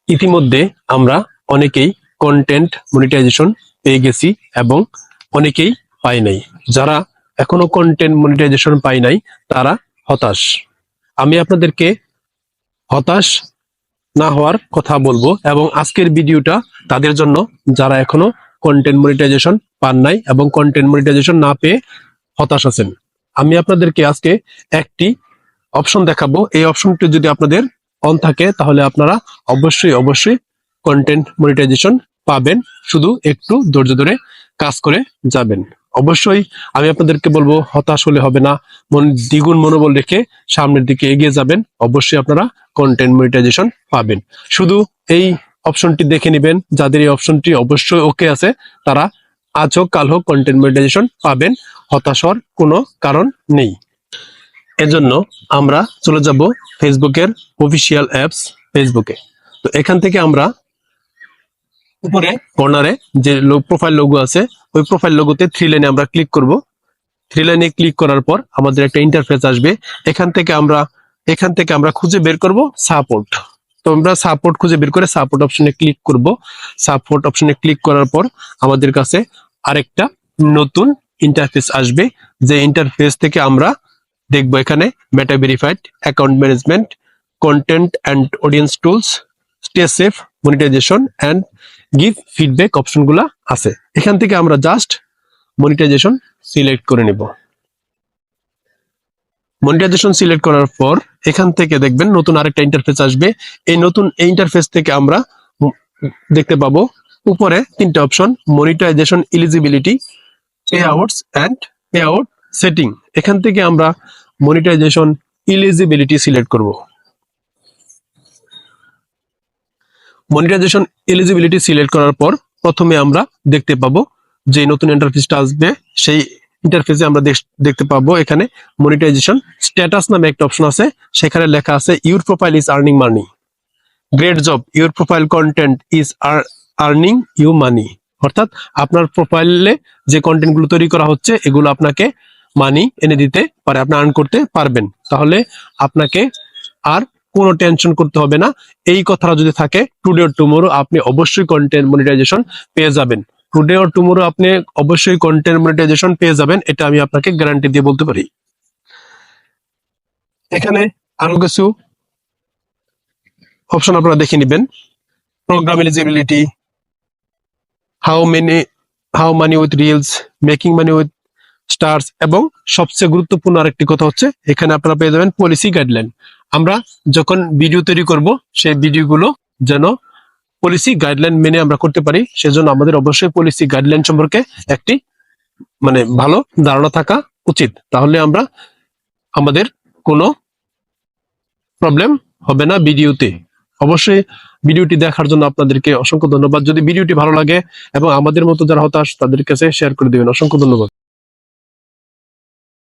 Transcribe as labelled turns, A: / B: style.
A: ইতিমধ্যে আমরা অনেকেই কন্টেন্ট মনিটাইজেশন পেয়ে গেছি এবং অনেকেই পাই নাই। যারা এখনো কন্টেন্ট মনিটাইজেশন পাই নাই তারা হতাশ। আমি আপনাদেরকে হতাশ না হওয়ার কথা বলবো এবং আজকের ভিডিওটা তাদের জন্য যারা এখনো কন্টেন্ট মনিটাইজেশন পান নাই এবং কন্টেন্ট মনিটাইজেশন না পেয়ে হতাশ আছেন। আমি আপনাদেরকে আজকে একটি অপশন দেখাবো। এই অপশনটি যদি আপনাদের অন থাকে তাহলে আপনারা অবশ্যই কন্টেন্ট মনিটাইজেশন পাবেন। শুধু একটু ধৈর্য ধরে কাজ করে যাবেন। অবশ্যই আমি আপনাদেরকে বলবো হতাশ হলে হবে না, দ্বিগুণ মনোবল রেখে সামনের দিকে এগিয়ে যাবেন। অবশ্যই আপনারা কন্টেন্ট মনিটাইজেশন পাবেন। শুধু এই অপশনটি দেখে নেবেন, যাদের এই অপশনটি অবশ্যই ওকে আছে তারা আজ হোক কাল হোক কন্টেন্ট মনিটাইজেশন পাবেন। হতাশ হওয়ার কোনো কারণ নেই। এজন্য আমরা চলে যাব ফেসবুকের অফিসিয়াল অ্যাপস ফেসবুকে। তো এখান থেকে আমরা উপরে কর্নারে যে প্রোফাইল লোগো আছে ওই প্রোফাইল লোগোতে 3 লাইনে আমরা ক্লিক করব। 3 লাইনে ক্লিক করার পর আমাদের একটা ইন্টারফেস আসবে। এখান থেকে আমরা খুঁজে বের করব সাপোর্ট। তো আমরা সাপোর্ট খুঁজে বের করে সাপোর্ট অপশনে ক্লিক করব। সাপোর্ট অপশনে ক্লিক করার পর আমাদের কাছে আরেকটা নতুন ইন্টারফেস আসবে, যে ইন্টারফেস থেকে আমরা দেখবো এখানে Meta verified, account management, content and audience tools, stay safe, monetization and give feedback অপশনগুলো আছে। এখান থেকে আমরা জাস্ট মনিটাইজেশন সিলেক্ট করে নিব। মনিটাইজেশন সিলেক্ট করার পর এখান থেকে দেখবেন নতুন আরেকটা ইন্টারফেস আসবে। এই নতুন ইন্টারফেস থেকে আমরা দেখতে পাবো উপরে 3টে option, monetization eligibility, payouts and payout setting. এখান থেকে আমরা মনিটাইজেশন এলিজিবিলিটি সিলেক্ট করব। মনিটাইজেশন এলিজিবিলিটি সিলেক্ট করার পর প্রথমে আমরা দেখতে পাবো যে নতুন ইন্টারফেসটা আসবে, সেই ইন্টারফেসে আমরা দেখতে পাবো এখানে মনিটাইজেশন স্ট্যাটাস নামে একটা অপশন আছে। সেখানে লেখা আছে your profile is earning money, great job, your profile content is earning you money. অর্থাৎ আপনার প্রোফাইলে যে কন্টেন্ট গুলো তৈরি করা হচ্ছে এগুলো আপনাকে মানি এনে দিতে পারে, আপনি আর্ন করতে পারবেন। তাহলে আপনাকে আর কোনো টেনশন করতে হবে না। এই কথাটা যদি থাকে টুডে অর টুমোরো আপনি অবশ্যই কন্টেন্ট মনিটাইজেশন পেয়ে যাবেন। টুডে অর টুমোরো আপনি অবশ্যই কন্টেন্ট মনিটাইজেশন পেয়ে যাবেন, এটা আমি আপনাকে গ্যারান্টি দিয়ে বলতে পারি। এখানে আরো কিছু অপশন আপনারা দেখে নেবেন। Programme eligibility, how money with reels, making money with stars, এবং সবচেয়ে গুরুত্বপূর্ণ আরেকটি কথা হচ্ছে এখানে আপনারা পেয়ে যাবেন পলিসি গাইডলাইন। আমরা যখন ভিডিও তৈরি করব সেই ভিডিওগুলো যেন পলিসি গাইডলাইন মেনে আমরা করতে পারি, সেজন্য আমাদের অবশ্যই পলিসি গাইডলাইন সম্পর্কে একটি ভালো ধারণা থাকা উচিত। তাহলে আমাদের কোনো প্রবলেম হবে না ভিডিওতে। অবশ্যই ভিডিওটি দেখার জন্য আপনাদেরকে অসংখ্য ধন্যবাদ। যদি ভিডিওটি ভালো লাগে এবং আমাদের মতো যারা হতাশ তাদের কাছে শেয়ার করে দিবেন। অসংখ্য ধন্যবাদ।